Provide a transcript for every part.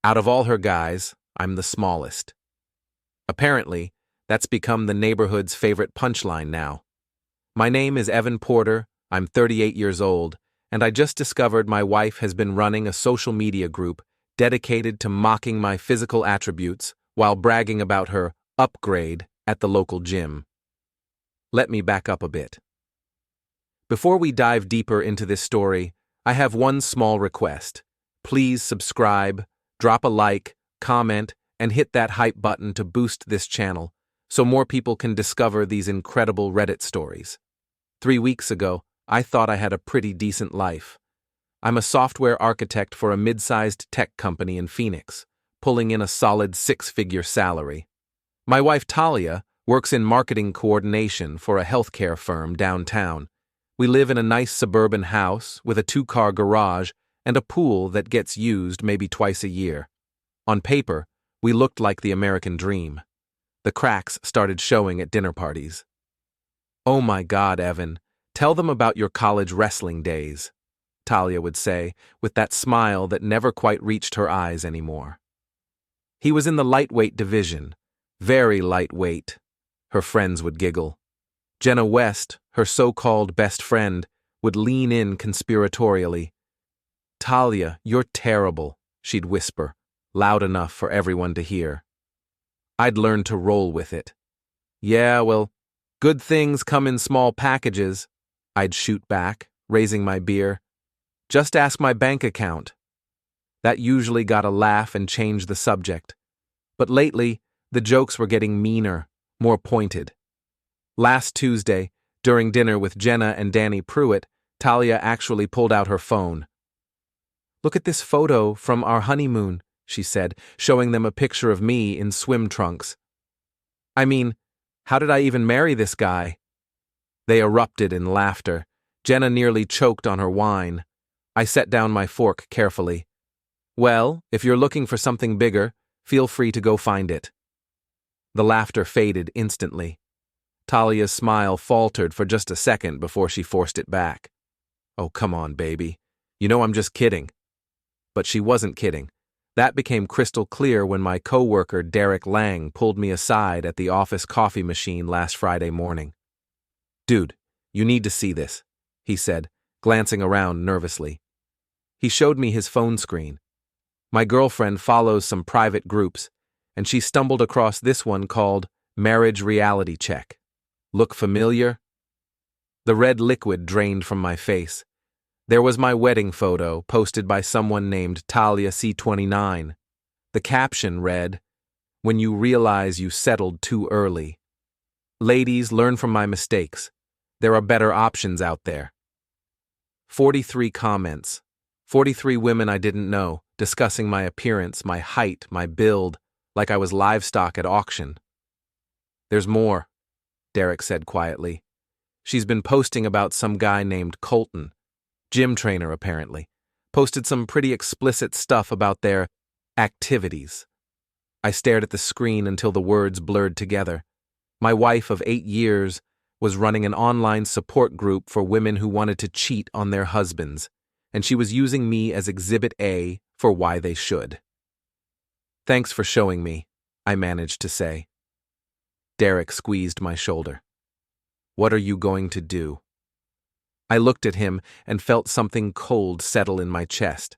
Out of all her guys, I'm the smallest. Apparently, that's become the neighborhood's favorite punchline now. My name is Evan Porter, I'm 38 years old, and I just discovered my wife has been running a social media group dedicated to mocking my physical attributes while bragging about her upgrade at the local gym. Let me back up a bit. Before we dive deeper into this story, I have one small request. Please subscribe, drop a like, comment, and hit that hype button to boost this channel so more people can discover these incredible Reddit stories. 3 weeks ago, I thought I had a pretty decent life. I'm a software architect for a mid-sized tech company in Phoenix, pulling in a solid 6-figure salary. My wife Talia works in marketing coordination for a healthcare firm downtown. We live in a nice suburban house with a 2-car garage and a pool that gets used maybe twice a year. On paper, we looked like the American dream. The cracks started showing at dinner parties. "Oh my God, Evan, tell them about your college wrestling days," Talia would say, with that smile that never quite reached her eyes anymore. "He was in the lightweight division. Very lightweight," her friends would giggle. Jenna West, her so-called best friend, would lean in conspiratorially. "Talia, you're terrible," she'd whisper, loud enough for everyone to hear. I'd learned to roll with it. "Yeah, well, good things come in small packages," I'd shoot back, raising my beer. "Just ask my bank account." That usually got a laugh and changed the subject. But lately, the jokes were getting meaner, more pointed. Last Tuesday, during dinner with Jenna and Danny Pruitt, Talia actually pulled out her phone. "Look at this photo from our honeymoon," she said, showing them a picture of me in swim trunks. "I mean, how did I even marry this guy?" They erupted in laughter. Jenna nearly choked on her wine. I set down my fork carefully. "Well, if you're looking for something bigger, feel free to go find it." The laughter faded instantly. Talia's smile faltered for just a second before she forced it back. "Oh, come on, baby. You know I'm just kidding." But she wasn't kidding. That became crystal clear when my coworker Derek Lang pulled me aside at the office coffee machine last Friday morning. "Dude, you need to see this," he said, glancing around nervously. He showed me his phone screen. My girlfriend follows some private groups, and she stumbled across this one called Marriage Reality Check. Look familiar? The red liquid drained from my face. There was my wedding photo, posted by someone named Talia C29. The caption read, "When you realize you settled too early. Ladies, learn from my mistakes. There are better options out there." 43 comments. 43 women I didn't know, discussing my appearance, my height, my build, like I was livestock at auction. "There's more," Derek said quietly. "She's been posting about some guy named Colton. Gym trainer, apparently. Posted some pretty explicit stuff about their activities." I stared at the screen until the words blurred together. My wife of 8 years was running an online support group for women who wanted to cheat on their husbands, and she was using me as Exhibit A for why they should. "Thanks for showing me," I managed to say. Derek squeezed my shoulder. "What are you going to do?" I looked at him and felt something cold settle in my chest.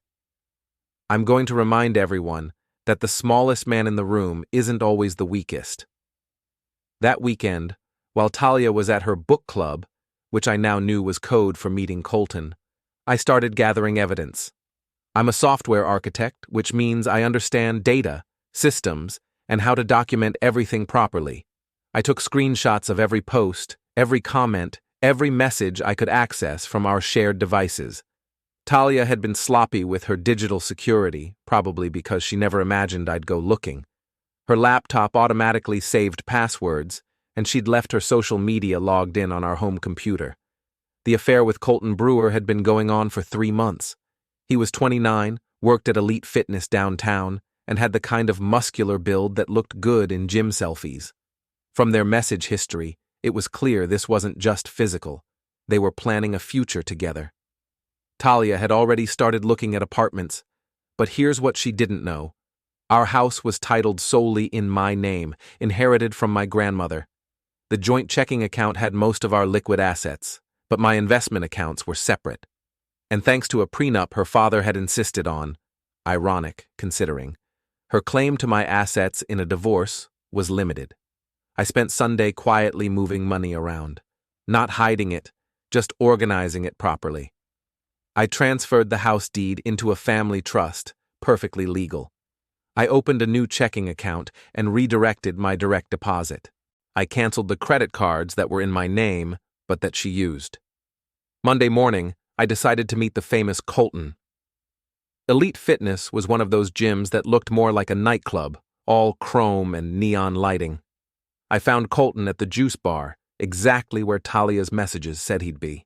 "I'm going to remind everyone that the smallest man in the room isn't always the weakest." That weekend, while Talia was at her book club, which I now knew was code for meeting Colton, I started gathering evidence. I'm a software architect, which means I understand data, systems, and how to document everything properly. I took screenshots of every post, every comment, every message I could access from our shared devices. Talia had been sloppy with her digital security, probably because she never imagined I'd go looking. Her laptop automatically saved passwords, and she'd left her social media logged in on our home computer. The affair with Colton Brewer had been going on for 3 months. He was 29, worked at Elite Fitness downtown, and had the kind of muscular build that looked good in gym selfies. From their message history, it was clear this wasn't just physical. They were planning a future together. Talia had already started looking at apartments, but here's what she didn't know. Our house was titled solely in my name, inherited from my grandmother. The joint checking account had most of our liquid assets, but my investment accounts were separate. And thanks to a prenup her father had insisted on, ironic considering, her claim to my assets in a divorce was limited. I spent Sunday quietly moving money around, not hiding it, just organizing it properly. I transferred the house deed into a family trust, perfectly legal. I opened a new checking account and redirected my direct deposit. I canceled the credit cards that were in my name, but that she used. Monday morning, I decided to meet the famous Colton. Elite Fitness was one of those gyms that looked more like a nightclub, all chrome and neon lighting. I found Colton at the juice bar, exactly where Talia's messages said he'd be.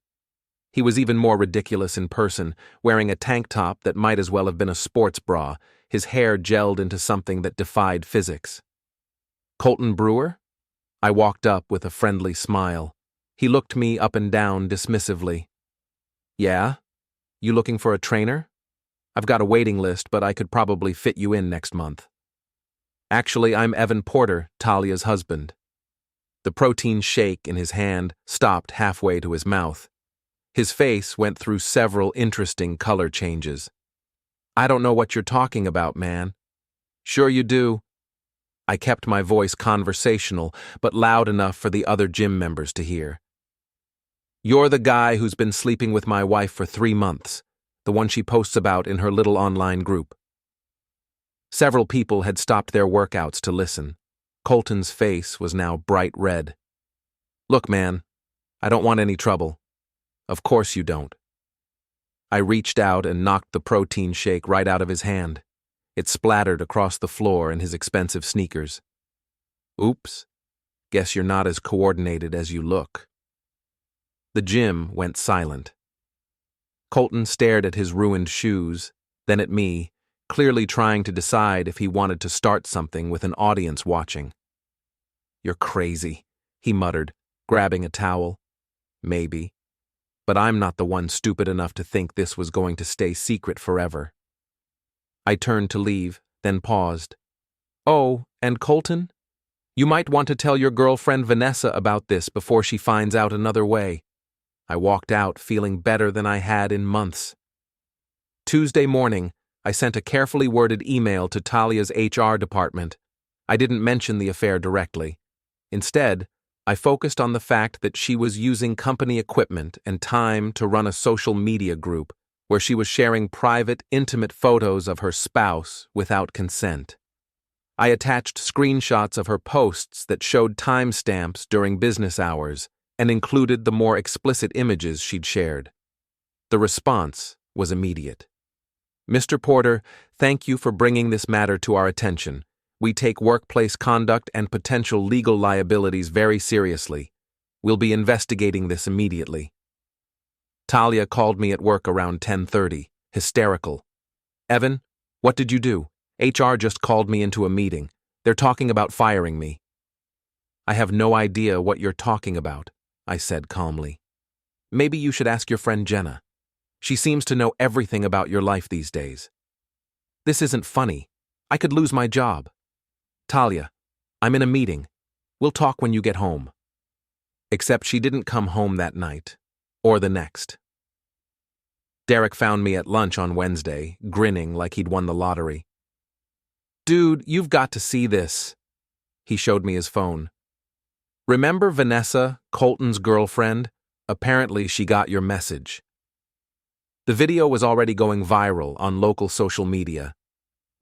He was even more ridiculous in person, wearing a tank top that might as well have been a sports bra, his hair gelled into something that defied physics. Colton Brewer? I walked up with a friendly smile. He looked me up and down dismissively. Yeah? You looking for a trainer? I've got a waiting list, but I could probably fit you in next month. Actually, I'm Evan Porter, Talia's husband. The protein shake in his hand stopped halfway to his mouth. His face went through several interesting color changes. I don't know what you're talking about, man. Sure you do. I kept my voice conversational, but loud enough for the other gym members to hear. You're the guy who's been sleeping with my wife for 3 months, the one she posts about in her little online group. Several people had stopped their workouts to listen. Colton's face was now bright red. Look, man, I don't want any trouble. Of course you don't. I reached out and knocked the protein shake right out of his hand. It splattered across the floor in his expensive sneakers. Oops. Guess you're not as coordinated as you look. The gym went silent. Colton stared at his ruined shoes, then at me, clearly trying to decide if he wanted to start something with an audience watching. You're crazy, he muttered, grabbing a towel. Maybe. But I'm not the one stupid enough to think this was going to stay secret forever. I turned to leave, then paused. Oh, and Colton? You might want to tell your girlfriend Vanessa about this before she finds out another way. I walked out feeling better than I had in months. Tuesday morning, I sent a carefully worded email to Talia's HR department. I didn't mention the affair directly. Instead, I focused on the fact that she was using company equipment and time to run a social media group where she was sharing private, intimate photos of her spouse without consent. I attached screenshots of her posts that showed timestamps during business hours and included the more explicit images she'd shared. The response was immediate. Mr. Porter, thank you for bringing this matter to our attention. We take workplace conduct and potential legal liabilities very seriously. We'll be investigating this immediately. Talia called me at work around 10:30, hysterical. Evan, what did you do? HR just called me into a meeting. They're talking about firing me. I have no idea what you're talking about, I said calmly. Maybe you should ask your friend Jenna. She seems to know everything about your life these days. This isn't funny. I could lose my job. Talia, I'm in a meeting. We'll talk when you get home. Except she didn't come home that night, or the next. Derek found me at lunch on Wednesday, grinning like he'd won the lottery. Dude, you've got to see this. He showed me his phone. Remember Vanessa, Colton's girlfriend? Apparently she got your message. The video was already going viral on local social media.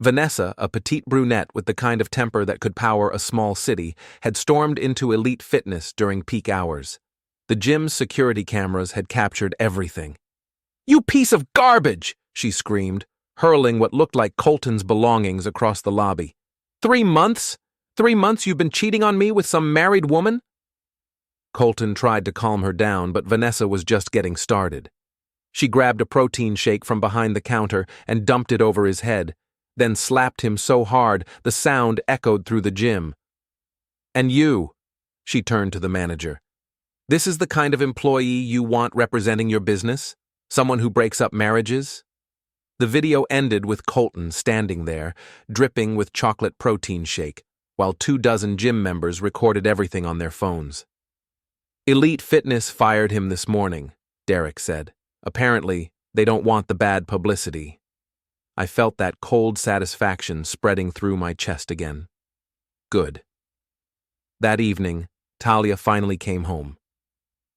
Vanessa, a petite brunette with the kind of temper that could power a small city, had stormed into Elite Fitness during peak hours. The gym's security cameras had captured everything. You piece of garbage! She screamed, hurling what looked like Colton's belongings across the lobby. 3 months? 3 months you've been cheating on me with some married woman? Colton tried to calm her down, but Vanessa was just getting started. She grabbed a protein shake from behind the counter and dumped it over his head, then slapped him so hard the sound echoed through the gym. And you, she turned to the manager. This is the kind of employee you want representing your business? Someone who breaks up marriages? The video ended with Colton standing there, dripping with chocolate protein shake, while 24 gym members recorded everything on their phones. Elite Fitness fired him this morning, Derek said. Apparently, they don't want the bad publicity. I felt that cold satisfaction spreading through my chest again. Good. That evening, Talia finally came home.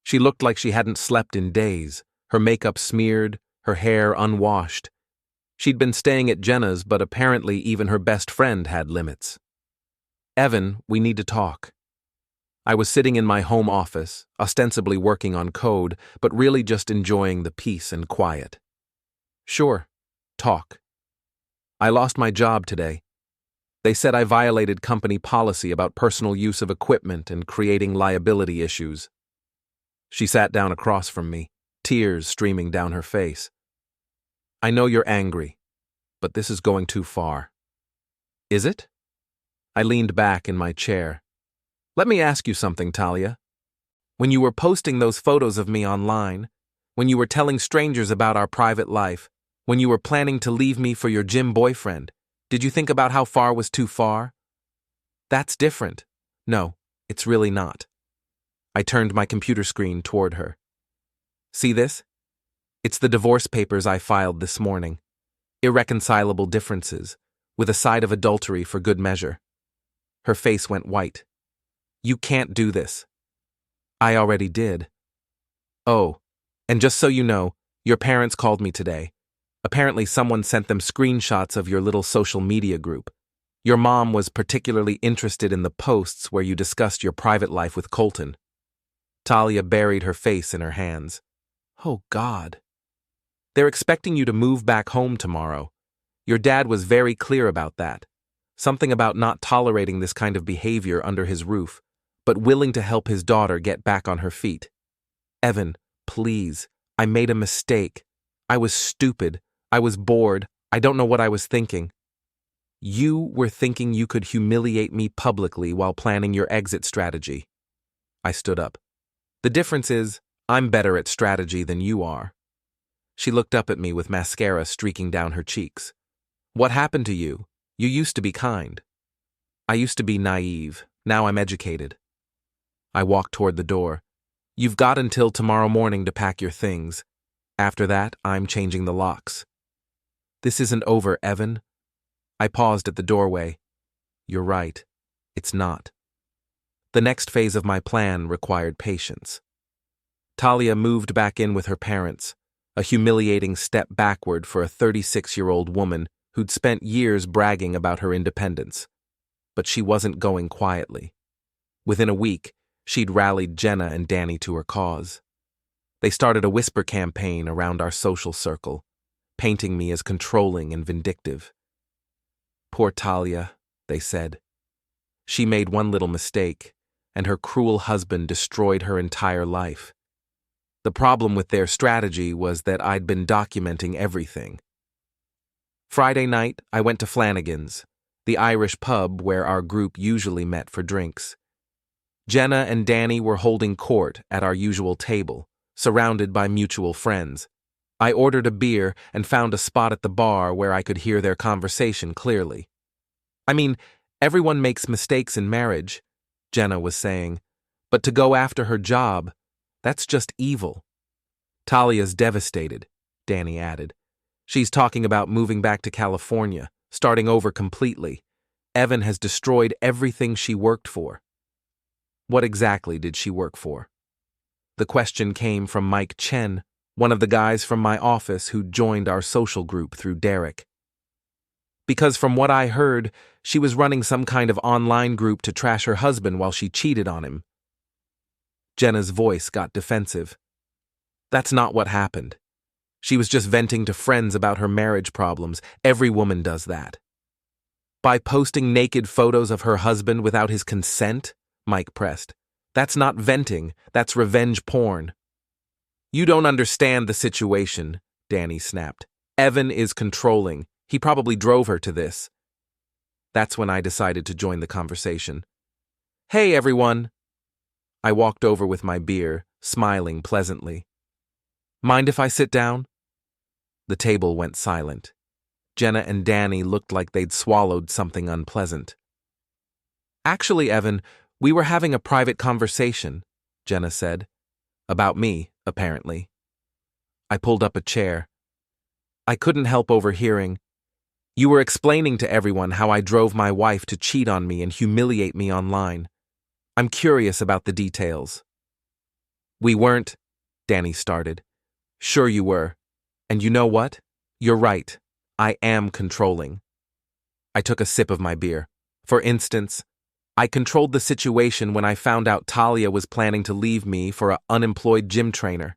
She looked like she hadn't slept in days, her makeup smeared, her hair unwashed. She'd been staying at Jenna's, but apparently even her best friend had limits. Evan, we need to talk. I was sitting in my home office, ostensibly working on code, but really just enjoying the peace and quiet. Sure, talk. I lost my job today. They said I violated company policy about personal use of equipment and creating liability issues. She sat down across from me, tears streaming down her face. I know you're angry, but this is going too far. Is it? I leaned back in my chair. Let me ask you something, Talia. When you were posting those photos of me online, when you were telling strangers about our private life, when you were planning to leave me for your gym boyfriend, did you think about how far was too far? That's different. No, it's really not. I turned my computer screen toward her. See this? It's the divorce papers I filed this morning. Irreconcilable differences, with a side of adultery for good measure. Her face went white. You can't do this. I already did. Oh, and just so you know, your parents called me today. Apparently someone sent them screenshots of your little social media group. Your mom was particularly interested in the posts where you discussed your private life with Colton. Talia buried her face in her hands. Oh, God. They're expecting you to move back home tomorrow. Your dad was very clear about that. Something about not tolerating this kind of behavior under his roof, but willing to help his daughter get back on her feet. Evan, please, I made a mistake. I was stupid. I was bored. I don't know what I was thinking. You were thinking you could humiliate me publicly while planning your exit strategy. I stood up. The difference is, I'm better at strategy than you are. She looked up at me with mascara streaking down her cheeks. What happened to you? You used to be kind. I used to be naive. Now I'm educated. I walked toward the door. You've got until tomorrow morning to pack your things. After that, I'm changing the locks. This isn't over, Evan. I paused at the doorway. You're right. It's not. The next phase of my plan required patience. Talia moved back in with her parents, a humiliating step backward for a 36-year-old woman who'd spent years bragging about her independence. But she wasn't going quietly. Within a week, she'd rallied Jenna and Danny to her cause. They started a whisper campaign around our social circle, painting me as controlling and vindictive. Poor Talia, they said. She made one little mistake, and her cruel husband destroyed her entire life. The problem with their strategy was that I'd been documenting everything. Friday night, I went to Flanagan's, the Irish pub where our group usually met for drinks. Jenna and Danny were holding court at our usual table, surrounded by mutual friends. I ordered a beer and found a spot at the bar where I could hear their conversation clearly. I mean, everyone makes mistakes in marriage, Jenna was saying, but to go after her job, that's just evil. Talia's devastated, Danny added. She's talking about moving back to California, starting over completely. Evan has destroyed everything she worked for. What exactly did she work for? The question came from Mike Chen, one of the guys from my office who joined our social group through Derek. Because from what I heard, she was running some kind of online group to trash her husband while she cheated on him. Jenna's voice got defensive. That's not what happened. She was just venting to friends about her marriage problems. Every woman does that. By posting naked photos of her husband without his consent, Mike pressed. That's not venting, that's revenge porn. You don't understand the situation, Danny snapped. Evan is controlling. He probably drove her to this. That's when I decided to join the conversation. Hey, everyone. I walked over with my beer, smiling pleasantly. Mind if I sit down? The table went silent. Jenna and Danny looked like they'd swallowed something unpleasant. "Actually, Evan, we were having a private conversation," Jenna said. "About me, apparently." I pulled up a chair. "I couldn't help overhearing. You were explaining to everyone how I drove my wife to cheat on me and humiliate me online. I'm curious about the details." "We weren't," Danny started. "Sure you were. And you know what? You're right. I am controlling." I took a sip of my beer. "For instance, I controlled the situation when I found out Talia was planning to leave me for an unemployed gym trainer.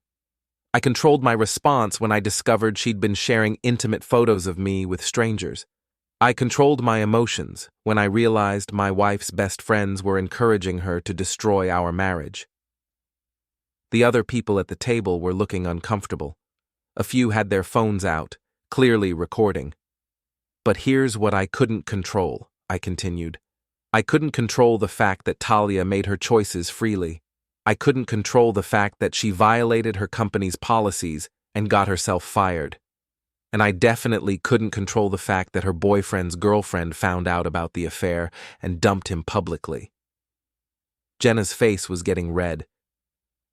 I controlled my response when I discovered she'd been sharing intimate photos of me with strangers. I controlled my emotions when I realized my wife's best friends were encouraging her to destroy our marriage." The other people at the table were looking uncomfortable. A few had their phones out, clearly recording. "But here's what I couldn't control," I continued. "I couldn't control the fact that Talia made her choices freely. I couldn't control the fact that she violated her company's policies and got herself fired. And I definitely couldn't control the fact that her boyfriend's girlfriend found out about the affair and dumped him publicly." Jenna's face was getting red.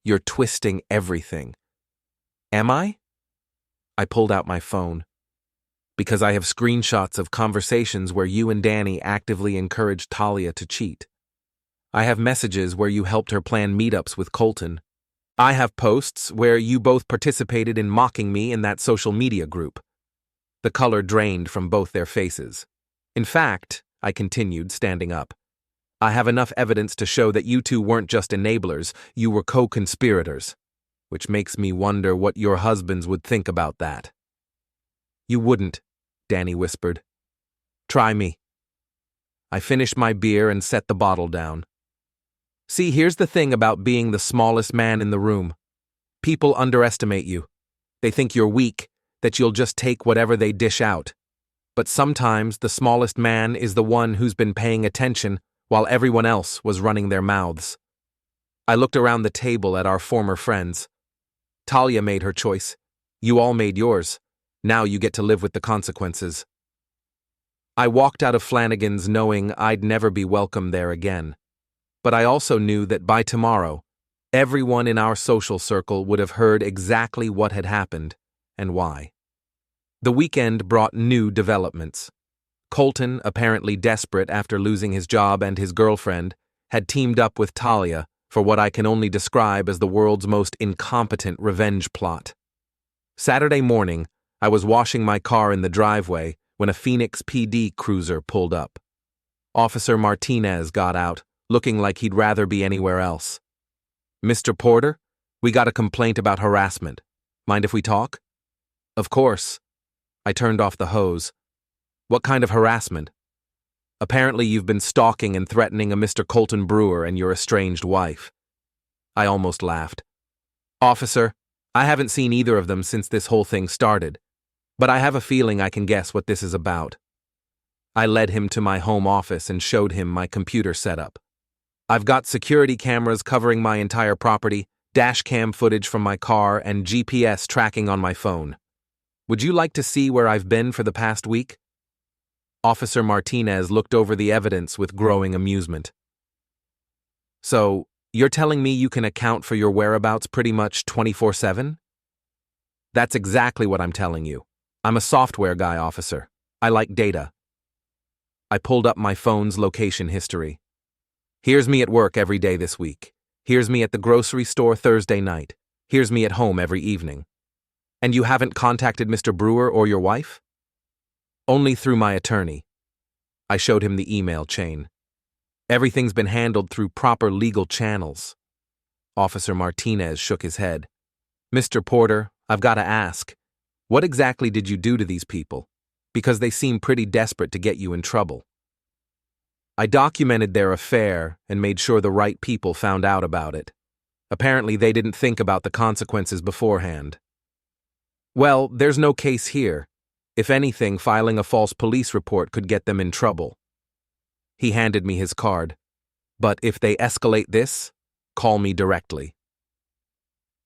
"You're twisting everything." "Am I?" I pulled out my phone. "Because I have screenshots of conversations where you and Danny actively encouraged Talia to cheat. I have messages where you helped her plan meetups with Colton. I have posts where you both participated in mocking me in that social media group." The color drained from both their faces. "In fact," I continued, standing up, "I have enough evidence to show that you two weren't just enablers, you were co-conspirators. Which makes me wonder what your husbands would think about that." "You wouldn't," Danny whispered. "Try me." I finished my beer and set the bottle down. "See, here's the thing about being the smallest man in the room. People underestimate you. They think you're weak, that you'll just take whatever they dish out. But sometimes the smallest man is the one who's been paying attention while everyone else was running their mouths." I looked around the table at our former friends. "Talia made her choice. You all made yours. Now you get to live with the consequences." I walked out of Flanagan's knowing I'd never be welcome there again. But I also knew that by tomorrow, everyone in our social circle would have heard exactly what had happened and why. The weekend brought new developments. Colton, apparently desperate after losing his job and his girlfriend, had teamed up with Talia for what I can only describe as the world's most incompetent revenge plot. Saturday morning, I was washing my car in the driveway when a Phoenix PD cruiser pulled up. Officer Martinez got out, looking like he'd rather be anywhere else. "Mr. Porter, we got a complaint about harassment. Mind if we talk?" "Of course." I turned off the hose. "What kind of harassment?" "Apparently you've been stalking and threatening a Mr. Colton Brewer and your estranged wife." I almost laughed. "Officer, I haven't seen either of them since this whole thing started, but I have a feeling I can guess what this is about." I led him to my home office and showed him my computer setup. "I've got security cameras covering my entire property, dash cam footage from my car, and GPS tracking on my phone. Would you like to see where I've been for the past week?" Officer Martinez looked over the evidence with growing amusement. "So, you're telling me you can account for your whereabouts pretty much 24/7? "That's exactly what I'm telling you. I'm a software guy, officer. I like data." I pulled up my phone's location history. "Here's me at work every day this week. Here's me at the grocery store Thursday night. Here's me at home every evening." "And you haven't contacted Mr. Brewer or your wife?" "Only through my attorney." I showed him the email chain. "Everything's been handled through proper legal channels." Officer Martinez shook his head. "Mr. Porter, I've got to ask, what exactly did you do to these people? Because they seem pretty desperate to get you in trouble." I documented their affair and made sure the right people found out about it. Apparently they didn't think about the consequences beforehand. "Well, there's no case here. If anything, filing a false police report could get them in trouble." He handed me his card. "But if they escalate this, call me directly."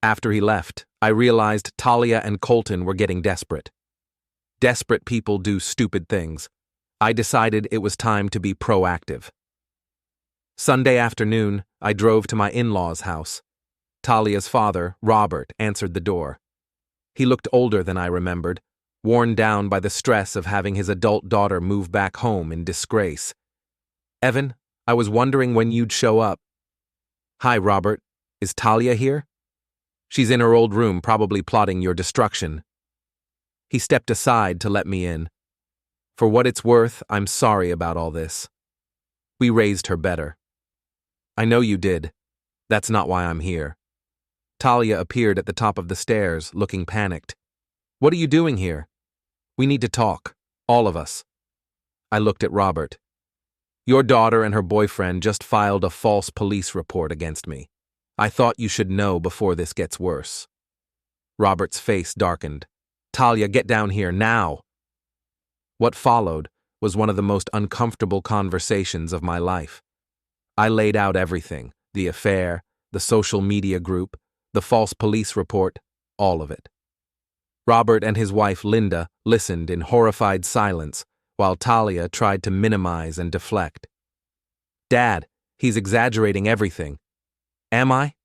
After he left, I realized Talia and Colton were getting desperate. Desperate people do stupid things. I decided it was time to be proactive. Sunday afternoon, I drove to my in-laws' house. Talia's father, Robert, answered the door. He looked older than I remembered, worn down by the stress of having his adult daughter move back home in disgrace. "Evan, I was wondering when you'd show up." "Hi, Robert. Is Talia here?" "She's in her old room, probably plotting your destruction." He stepped aside to let me in. "For what it's worth, I'm sorry about all this. We raised her better." "I know you did. That's not why I'm here." Talia appeared at the top of the stairs, looking panicked. "What are you doing here?" "We need to talk. All of us." I looked at Robert. "Your daughter and her boyfriend just filed a false police report against me. I thought you should know before this gets worse." Robert's face darkened. "Talia, get down here, now!" What followed was one of the most uncomfortable conversations of my life. I laid out everything: the affair, the social media group, the false police report, all of it. Robert and his wife Linda listened in horrified silence while Talia tried to minimize and deflect. "Dad, he's exaggerating everything." "Am I?"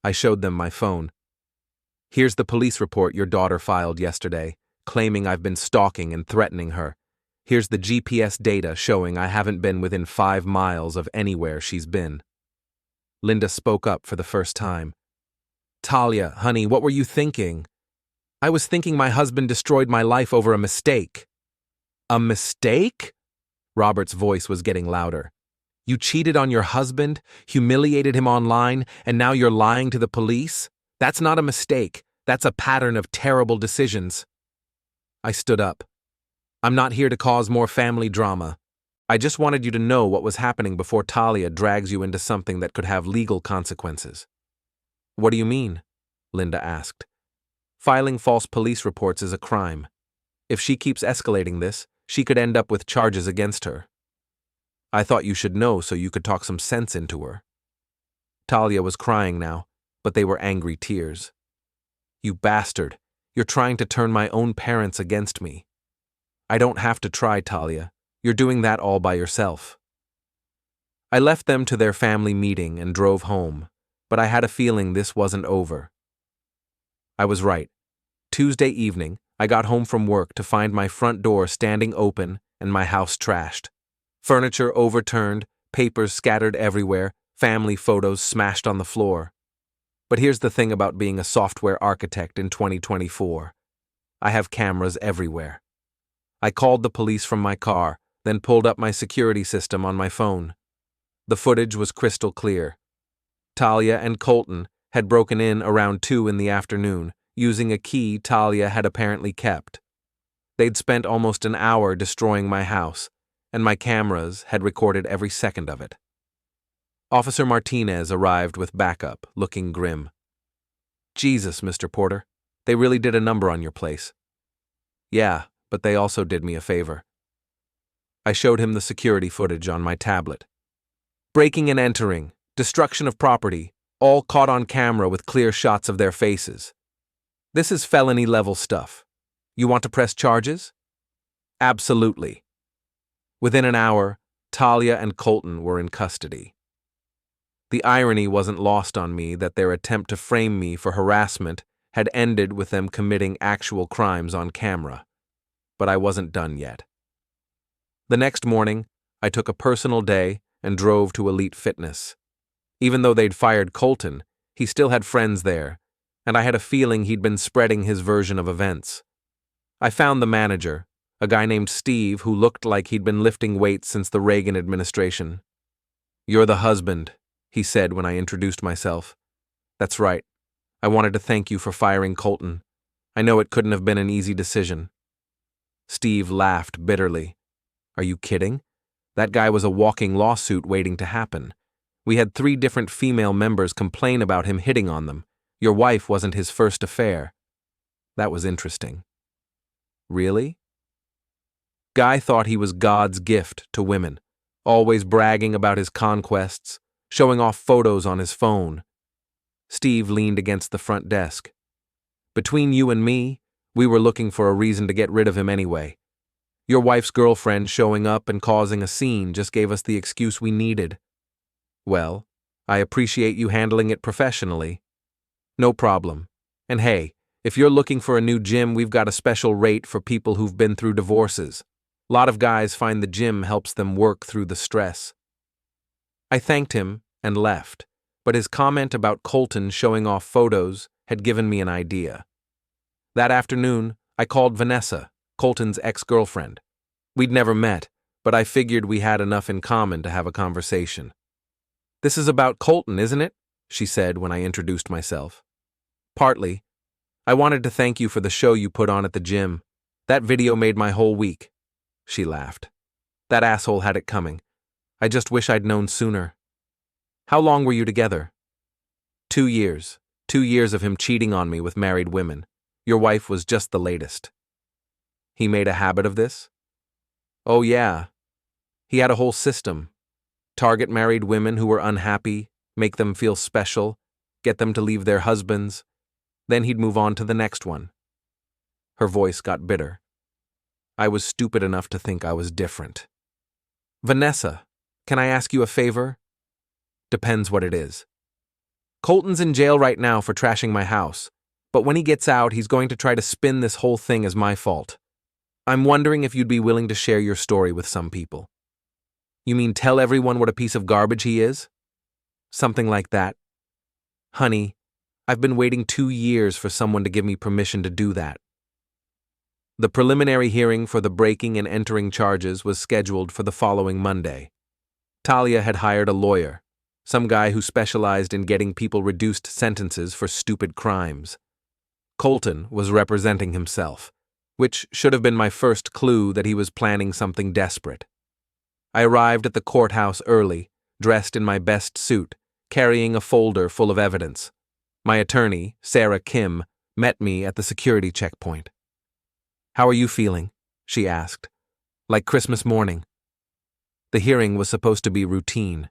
I showed them my phone. "Here's the police report your daughter filed yesterday, claiming I've been stalking and threatening her. Here's the GPS data showing I haven't been within 5 miles of anywhere she's been." Linda spoke up for the first time. "Talia, honey, what were you thinking?" "I was thinking my husband destroyed my life over a mistake." "A mistake?" Robert's voice was getting louder. "You cheated on your husband, humiliated him online, and now you're lying to the police? That's not a mistake. That's a pattern of terrible decisions." I stood up. "I'm not here to cause more family drama. I just wanted you to know what was happening before Talia drags you into something that could have legal consequences." "What do you mean?" Linda asked. "Filing false police reports is a crime. If she keeps escalating this, she could end up with charges against her. I thought you should know so you could talk some sense into her." Talia was crying now, but they were angry tears. "You bastard, you're trying to turn my own parents against me." "I don't have to try, Talia. You're doing that all by yourself." I left them to their family meeting and drove home, but I had a feeling this wasn't over. I was right. Tuesday evening, I got home from work to find my front door standing open and my house trashed. Furniture overturned, papers scattered everywhere, family photos smashed on the floor. But here's the thing about being a software architect in 2024. I have cameras everywhere. I called the police from my car, then pulled up my security system on my phone. The footage was crystal clear. Talia and Colton had broken in around 2 in the afternoon, using a key Talia had apparently kept. They'd spent almost an hour destroying my house, and my cameras had recorded every second of it. Officer Martinez arrived with backup, looking grim. "Jesus, Mr. Porter, they really did a number on your place." "Yeah, but they also did me a favor." I showed him the security footage on my tablet. Breaking and entering, destruction of property, all caught on camera with clear shots of their faces. This is felony-level stuff. You want to press charges? Absolutely. Within an hour, Talia and Colton were in custody. The irony wasn't lost on me that their attempt to frame me for harassment had ended with them committing actual crimes on camera. But I wasn't done yet. The next morning, I took a personal day and drove to Elite Fitness. Even though they'd fired Colton, he still had friends there, and I had a feeling he'd been spreading his version of events. I found the manager, a guy named Steve who looked like he'd been lifting weights since the Reagan administration. "You're the husband," he said when I introduced myself. "That's right. I wanted to thank you for firing Colton. I know it couldn't have been an easy decision." Steve laughed bitterly. "Are you kidding? That guy was a walking lawsuit waiting to happen. We had 3 different female members complain about him hitting on them. Your wife wasn't his first affair." That was interesting. Really? Guy thought he was God's gift to women, always bragging about his conquests, showing off photos on his phone. Steve leaned against the front desk. "Between you and me, We were looking for a reason to get rid of him anyway. Your wife's girlfriend showing up and causing a scene just gave us the excuse we needed. Well, I appreciate you handling it professionally. No problem. And hey, if you're looking for a new gym, we've got a special rate for people who've been through divorces. A lot of guys find the gym helps them work through the stress. I thanked him and left, but his comment about Colton showing off photos had given me an idea. That afternoon, I called Vanessa, Colton's ex-girlfriend. We'd never met, but I figured we had enough in common to have a conversation. "This is about Colton, isn't it?" she said when I introduced myself. "Partly. I wanted to thank you for the show you put on at the gym. That video made my whole week." She laughed. "That asshole had it coming. I just wish I'd known sooner." "How long were you together?" 2 years. 2 years of him cheating on me with married women. Your wife was just the latest." "He made a habit of this?" "Oh yeah. He had a whole system. Target married women who were unhappy, make them feel special, get them to leave their husbands. Then he'd move on to the next one." Her voice got bitter. I was stupid enough to think I was different. "Vanessa, can I ask you a favor?" "Depends what it is." "Colton's in jail right now for trashing my house, but when he gets out, he's going to try to spin this whole thing as my fault. I'm wondering if you'd be willing to share your story with some people." "You mean tell everyone what a piece of garbage he is?" "Something like that. Honey, I've been waiting 2 years for someone to give me permission to do that." The preliminary hearing for the breaking and entering charges was scheduled for the following Monday. Talia had hired a lawyer, some guy who specialized in getting people reduced sentences for stupid crimes. Colton was representing himself, which should have been my first clue that he was planning something desperate. I arrived at the courthouse early, dressed in my best suit, carrying a folder full of evidence. My attorney, Sarah Kim, met me at the security checkpoint. "How are you feeling?" she asked. "Like Christmas morning." The hearing was supposed to be routine.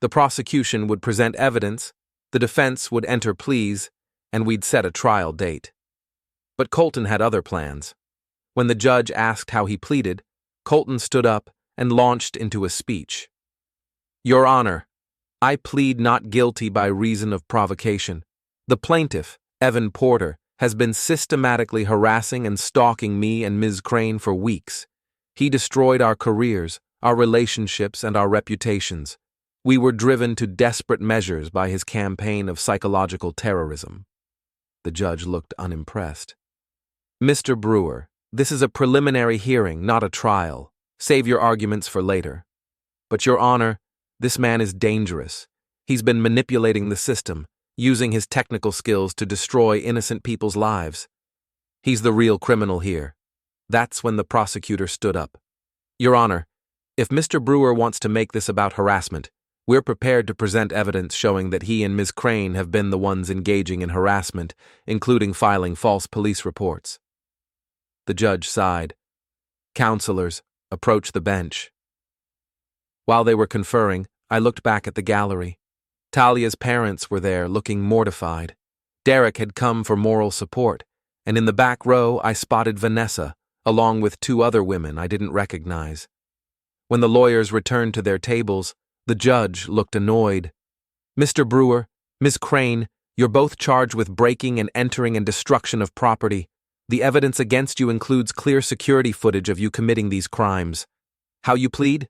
The prosecution would present evidence, the defense would enter pleas, and we'd set a trial date. But Colton had other plans. When the judge asked how he pleaded, Colton stood up and launched into a speech. "Your Honor, I plead not guilty by reason of provocation. The plaintiff, Evan Porter, has been systematically harassing and stalking me and Ms. Crane for weeks. He destroyed our careers, our relationships, and our reputations. We were driven to desperate measures by his campaign of psychological terrorism." The judge looked unimpressed. "Mr. Brewer, this is a preliminary hearing, not a trial. Save your arguments for later. But, Your Honor, this man is dangerous. He's been manipulating the system, using his technical skills to destroy innocent people's lives. He's the real criminal here." That's when the prosecutor stood up. "Your Honor, if Mr. Brewer wants to make this about harassment, we're prepared to present evidence showing that he and Ms. Crane have been the ones engaging in harassment, including filing false police reports." The judge sighed. "Counselors, approach the bench." While they were conferring, I looked back at the gallery. Talia's parents were there, looking mortified. Derek had come for moral support, and in the back row I spotted Vanessa, along with 2 other women I didn't recognize. When the lawyers returned to their tables, the judge looked annoyed. "Mr. Brewer, Ms. Crane, you're both charged with breaking and entering and destruction of property. The evidence against you includes clear security footage of you committing these crimes. How you plead?"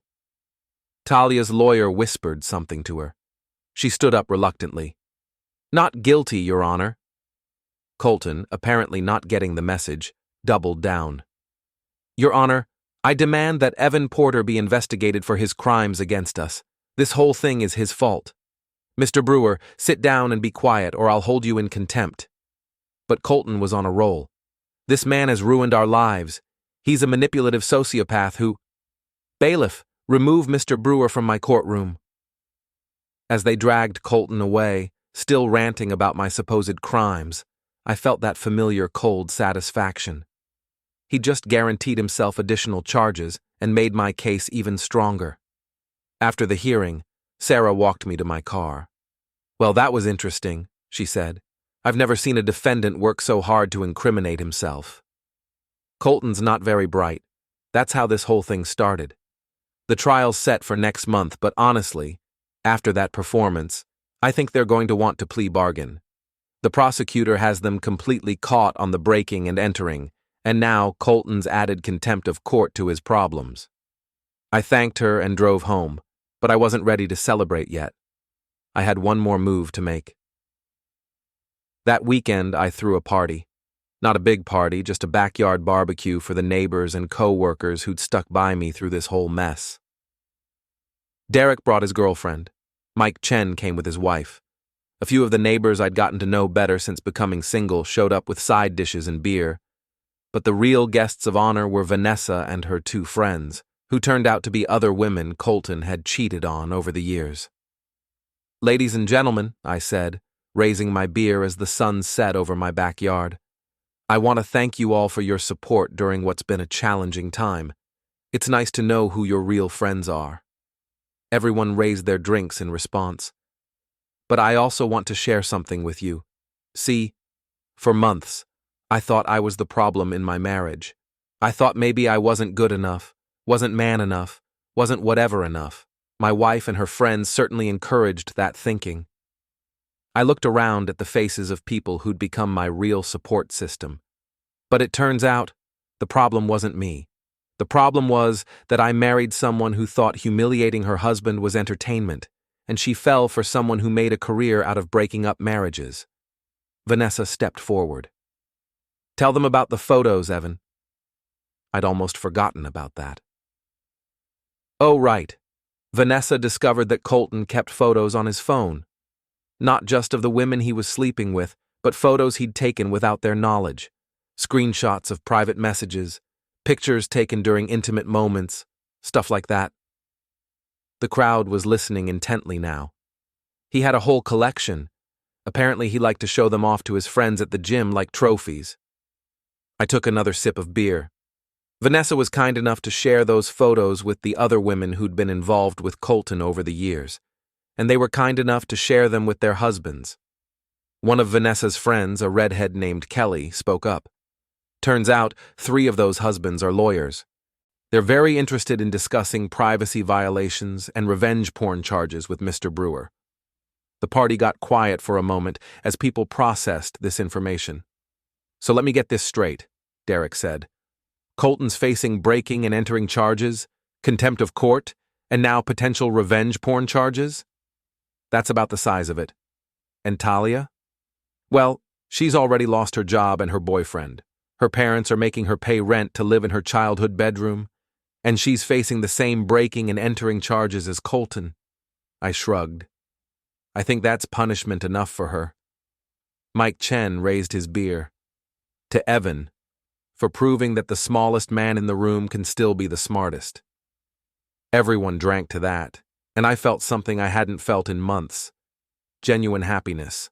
Talia's lawyer whispered something to her. She stood up reluctantly. "Not guilty, Your Honor." Colton, apparently not getting the message, doubled down. "Your Honor, I demand that Evan Porter be investigated for his crimes against us. This whole thing is his fault. Mr. Brewer, sit down and be quiet or I'll hold you in contempt." But Colton was on a roll. "This man has ruined our lives. He's a manipulative sociopath who—" "Bailiff, remove Mr. Brewer from my courtroom." As they dragged Colton away, still ranting about my supposed crimes, I felt that familiar cold satisfaction. He just guaranteed himself additional charges and made my case even stronger. After the hearing, Sarah walked me to my car. "Well, that was interesting," she said. I've never seen a defendant work so hard to incriminate himself. Colton's not very bright. That's how this whole thing started. The trial's set for next month, but honestly, after that performance, I think they're going to want to plea bargain. The prosecutor has them completely caught on the breaking and entering, and now Colton's added contempt of court to his problems. I thanked her and drove home, but I wasn't ready to celebrate yet. I had one more move to make. That weekend, I threw a party. Not a big party, just a backyard barbecue for the neighbors and co-workers who'd stuck by me through this whole mess. Derek brought his girlfriend. Mike Chen came with his wife. A few of the neighbors I'd gotten to know better since becoming single showed up with side dishes and beer. But the real guests of honor were Vanessa and her two friends, who turned out to be other women Colton had cheated on over the years. "Ladies and gentlemen," I said, raising my beer as the sun set over my backyard, "I want to thank you all for your support during what's been a challenging time. It's nice to know who your real friends are." Everyone raised their drinks in response. "But I also want to share something with you. See, for months, I thought I was the problem in my marriage. I thought maybe I wasn't good enough, wasn't man enough, wasn't whatever enough. My wife and her friends certainly encouraged that thinking. I looked around at the faces of people who'd become my real support system. But it turns out, the problem wasn't me. The problem was that I married someone who thought humiliating her husband was entertainment, and she fell for someone who made a career out of breaking up marriages." Vanessa stepped forward. "Tell them about the photos, Evan." I'd almost forgotten about that. "Oh, right. Vanessa discovered that Colton kept photos on his phone. Not just of the women he was sleeping with, but photos he'd taken without their knowledge. Screenshots of private messages, pictures taken during intimate moments, stuff like that." The crowd was listening intently now. He had a whole collection. Apparently he liked to show them off to his friends at the gym like trophies. I took another sip of beer. Vanessa was kind enough to share those photos with the other women who'd been involved with Colton over the years, and they were kind enough to share them with their husbands. One of Vanessa's friends, a redhead named Kelly, spoke up. Turns out 3 of those husbands are lawyers. They're very interested in discussing privacy violations and revenge porn charges with Mr. Brewer. The party got quiet for a moment as people processed this information. "So let me get this straight," Derek said. "Colton's facing breaking and entering charges, contempt of court, and now potential revenge porn charges? That's about the size of it. And Talia? Well, she's already lost her job and her boyfriend. Her parents are making her pay rent to live in her childhood bedroom, and she's facing the same breaking and entering charges as Colton." I shrugged. "I think that's punishment enough for her." Mike Chen raised his beer. "To Evan, for proving that the smallest man in the room can still be the smartest." Everyone drank to that, and I felt something I hadn't felt in months. Genuine happiness.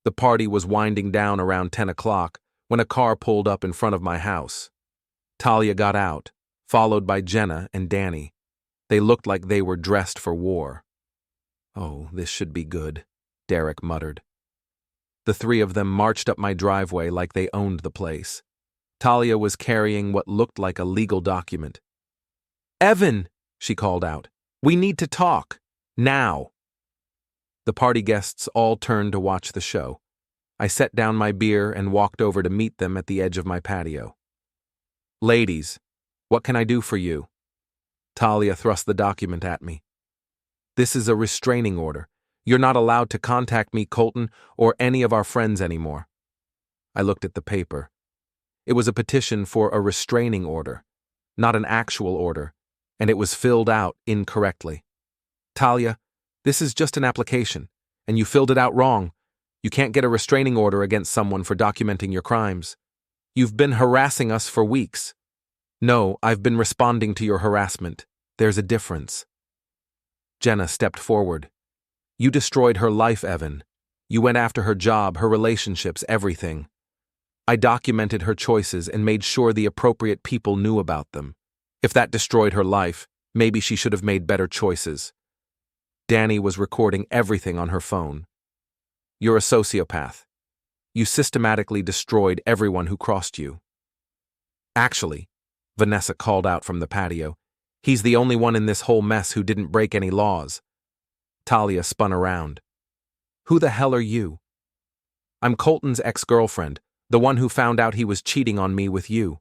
The party was winding down around 10 o'clock when a car pulled up in front of my house. Talia got out, followed by Jenna and Danny. They looked like they were dressed for war. "Oh, this should be good," Derek muttered. The 3 of them marched up my driveway like they owned the place. Talia was carrying what looked like a legal document. "Evan," she called out, "we need to talk. Now." The party guests all turned to watch the show. I set down my beer and walked over to meet them at the edge of my patio. "Ladies, what can I do for you?" Talia thrust the document at me. "This is a restraining order. You're not allowed to contact me, Colton, or any of our friends anymore." I looked at the paper. It was a petition for a restraining order, not an actual order, and it was filled out incorrectly. "Talia, this is just an application, and you filled it out wrong. You can't get a restraining order against someone for documenting your crimes. You've been harassing us for weeks." "No, I've been responding to your harassment. There's a difference." Jenna stepped forward. "You destroyed her life, Evan. You went after her job, her relationships, everything. I documented her choices and made sure the appropriate people knew about them. If that destroyed her life, maybe she should have made better choices." Danny was recording everything on her phone. You're a sociopath. You systematically destroyed everyone who crossed you. Actually, Vanessa called out from the patio, he's the only one in this whole mess who didn't break any laws. Talia spun around. Who the hell are you? I'm Colton's ex-girlfriend, the one who found out he was cheating on me with you.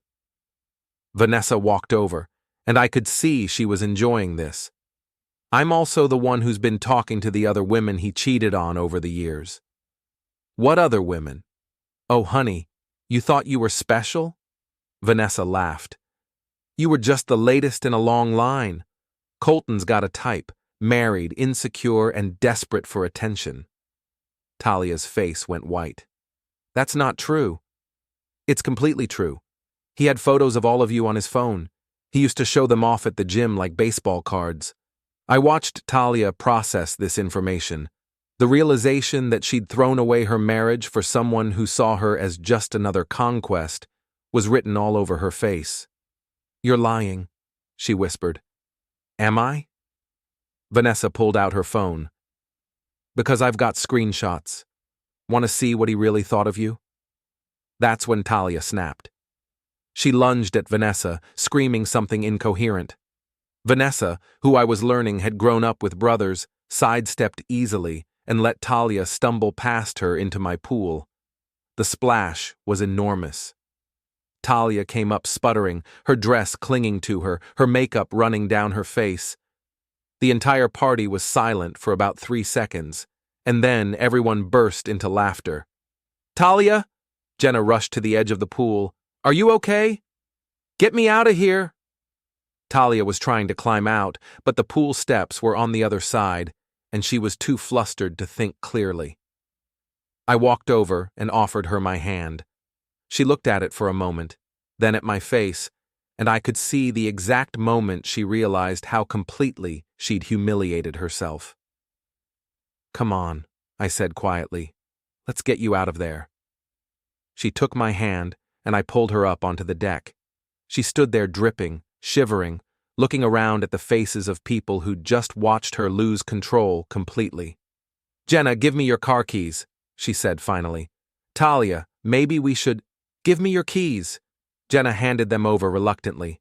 Vanessa walked over, and I could see she was enjoying this. I'm also the one who's been talking to the other women he cheated on over the years. What other women? Oh, honey, you thought you were special? Vanessa laughed. You were just the latest in a long line. Colton's got a type, married, insecure, and desperate for attention. Talia's face went white. That's not true. It's completely true. He had photos of all of you on his phone. He used to show them off at the gym like baseball cards. I watched Talia process this information. The realization that she'd thrown away her marriage for someone who saw her as just another conquest was written all over her face. You're lying, she whispered. Am I? Vanessa pulled out her phone. Because I've got screenshots. Want to see what he really thought of you? That's when Talia snapped. She lunged at Vanessa, screaming something incoherent. Vanessa, who I was learning had grown up with brothers, sidestepped easily and let Talia stumble past her into my pool. The splash was enormous. Talia came up sputtering, her dress clinging to her, her makeup running down her face. The entire party was silent for about 3 seconds, and then everyone burst into laughter. Talia? Jenna rushed to the edge of the pool. Are you okay? Get me out of here! Talia was trying to climb out, but the pool steps were on the other side, and she was too flustered to think clearly. I walked over and offered her my hand. She looked at it for a moment, then at my face, and I could see the exact moment she realized how completely she'd humiliated herself. Come on, I said quietly. Let's get you out of there. She took my hand, and I pulled her up onto the deck. She stood there dripping, shivering, looking around at the faces of people who'd just watched her lose control completely. Jenna, give me your car keys, she said finally. Talia, maybe we should… Give me your keys. Jenna handed them over reluctantly.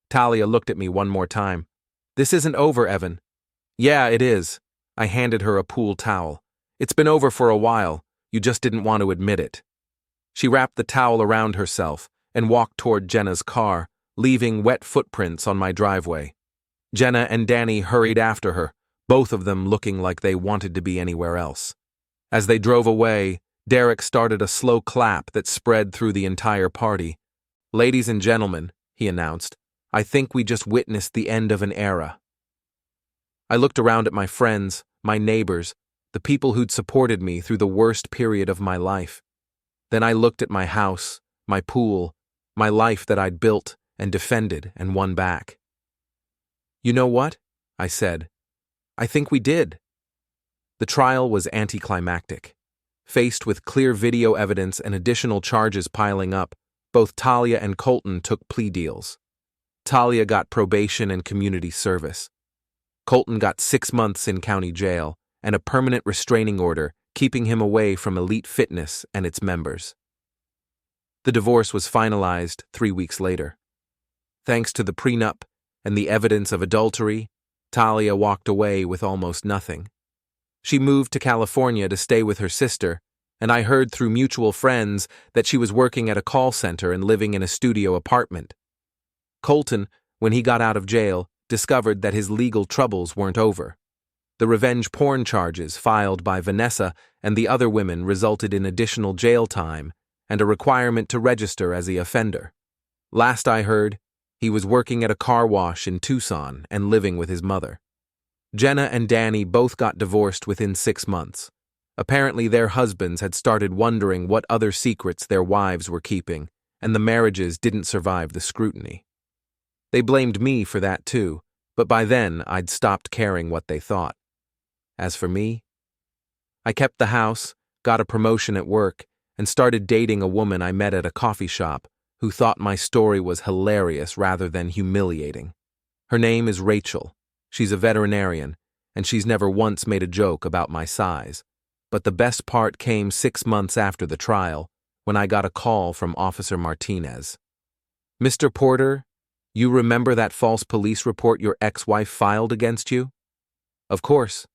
Talia looked at me one more time. This isn't over, Evan. Yeah, it is. I handed her a pool towel. It's been over for a while. You just didn't want to admit it. She wrapped the towel around herself and walked toward Jenna's car, leaving wet footprints on my driveway. Jenna and Danny hurried after her, both of them looking like they wanted to be anywhere else. As they drove away, Derek started a slow clap that spread through the entire party. Ladies and gentlemen, he announced, I think we just witnessed the end of an era. I looked around at my friends, my neighbors, the people who'd supported me through the worst period of my life. Then I looked at my house, my pool, my life that I'd built and defended and won back. You know what? I said. I think we did. The trial was anticlimactic. Faced with clear video evidence and additional charges piling up, both Talia and Colton took plea deals. Talia got probation and community service. Colton got 6 months in county jail and a permanent restraining order keeping him away from Elite Fitness and its members. The divorce was finalized 3 weeks later. Thanks to the prenup and the evidence of adultery, Talia walked away with almost nothing. She moved to California to stay with her sister, and I heard through mutual friends that she was working at a call center and living in a studio apartment. Colton, when he got out of jail, discovered that his legal troubles weren't over. The revenge porn charges filed by Vanessa and the other women resulted in additional jail time and a requirement to register as the offender. Last I heard, he was working at a car wash in Tucson and living with his mother. Jenna and Danny both got divorced within 6 months. Apparently their husbands had started wondering what other secrets their wives were keeping, and the marriages didn't survive the scrutiny. They blamed me for that too, but by then I'd stopped caring what they thought. As for me, I kept the house, got a promotion at work, and started dating a woman I met at a coffee shop who thought my story was hilarious rather than humiliating. Her name is Rachel. She's a veterinarian, and she's never once made a joke about my size. But the best part came 6 months after the trial, when I got a call from Officer Martinez. "Mr. Porter, you remember that false police report your ex-wife filed against you?" "Of course."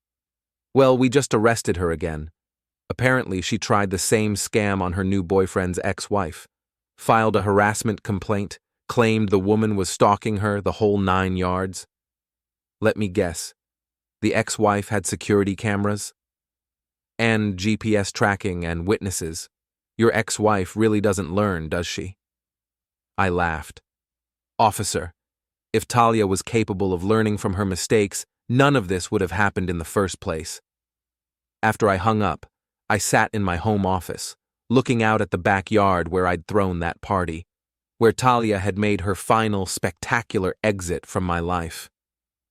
"Well, we just arrested her again. Apparently, she tried the same scam on her new boyfriend's ex-wife, filed a harassment complaint, claimed the woman was stalking her, the whole 9 yards. Let me guess. The ex-wife had security cameras? And GPS tracking and witnesses. Your ex-wife really doesn't learn, does she?" I laughed. "Officer, if Talia was capable of learning from her mistakes, none of this would have happened in the first place." After I hung up, I sat in my home office, looking out at the backyard where I'd thrown that party, where Talia had made her final spectacular exit from my life.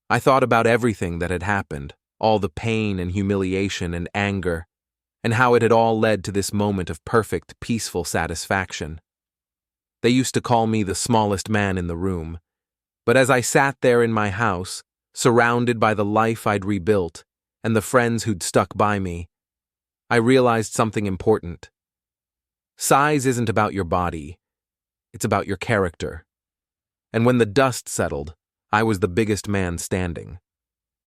I thought about everything that had happened, all the pain and humiliation and anger, and how it had all led to this moment of perfect, peaceful satisfaction. They used to call me the smallest man in the room, but as I sat there in my house, surrounded by the life I'd rebuilt and the friends who'd stuck by me, I realized something important. Size isn't about your body, it's about your character. And when the dust settled, I was the biggest man standing.